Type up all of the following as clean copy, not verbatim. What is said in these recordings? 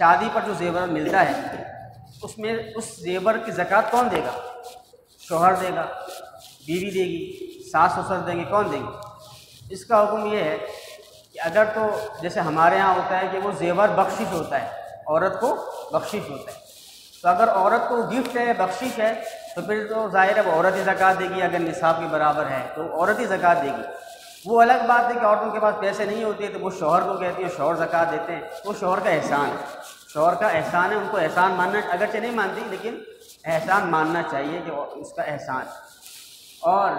شادی پر جو زیور ملتا ہے اس میں اس زیور کی زکوٰۃ کون دے گا؟ شوہر دے گا، بیوی دے گی، ساس سسر دیں گے، کون دیں گے؟ اس کا حکم یہ ہے کہ اگر تو جیسے ہمارے ہاں ہوتا ہے کہ وہ زیور بخشش ہوتا ہے، عورت کو بخشش ہوتا ہے، تو اگر عورت کو گفٹ ہے، بخشش ہے، تو پھر تو ظاہر ہے وہ عورت ہی زکوٰۃ دے گی۔ اگر نصاب کے برابر ہے تو عورت ہی زکوٰۃ دے گی۔ وہ الگ بات ہے کہ عورتوں کے پاس پیسے نہیں ہوتے تو وہ شوہر کو کہتی ہیں، شوہر زکوٰۃ دیتے ہیں، وہ شوہر کا احسان ہے، شوہر کا احسان ہے، ان کو احسان ماننا، اگرچہ نہیں مانتی لیکن احسان ماننا چاہیے کہ اس کا احسان۔ اور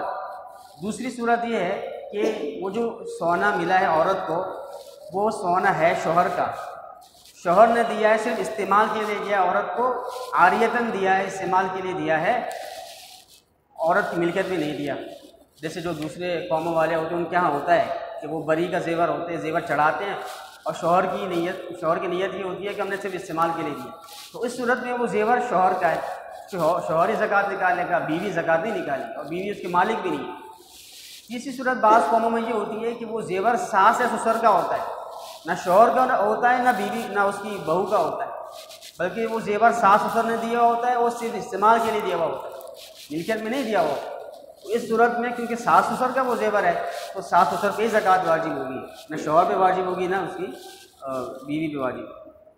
دوسری صورت یہ ہے کہ وہ جو سونا ملا ہے عورت کو، وہ سونا ہے شوہر کا، شوہر نے دیا ہے، صرف استعمال کے لیے دیا، عورت کو عاریتاً دیا ہے، استعمال کے لیے دیا ہے، عورت کی ملکیت میں نہیں دیا۔ جیسے جو دوسرے قوموں والے ہوتے ہیں ان کے یہاں ہوتا ہے کہ وہ بری کا زیور ہوتے ہیں، زیور چڑھاتے ہیں، اور شوہر کی نیت یہ ہوتی ہے کہ ہم نے صرف استعمال کے لیے دیا، تو اس صورت میں وہ زیور شوہر کا ہے، شوہر ہی زکوٰۃ نکالے گا، بیوی زکوٰۃ نہیں نکالے گی، اور بیوی اس کے مالک بھی نہیں ہے۔ تیسری صورت بعض قوموں میں یہ ہوتی ہے کہ وہ زیور ساس یا سسر کا ہوتا ہے، نہ شوہر کا ہوتا ہے، نہ بیوی، نہ اس کی بہو کا ہوتا ہے، بلکہ وہ زیور ساس سسر نے دیا ہوتا ہے، وہ صرف استعمال کے لیے دیا ہوا ہوتا ہے، ملکیت میں نہیں دیا ہوا۔ تو اس صورت میں کیونکہ ساس سسر کا وہ زیور ہے تو ساس سسر پہ ہی زکوٰۃ واجب ہوگی، نہ شوہر پہ واجب ہوگی، نہ اس کی بیوی پہ واجب ہوگی۔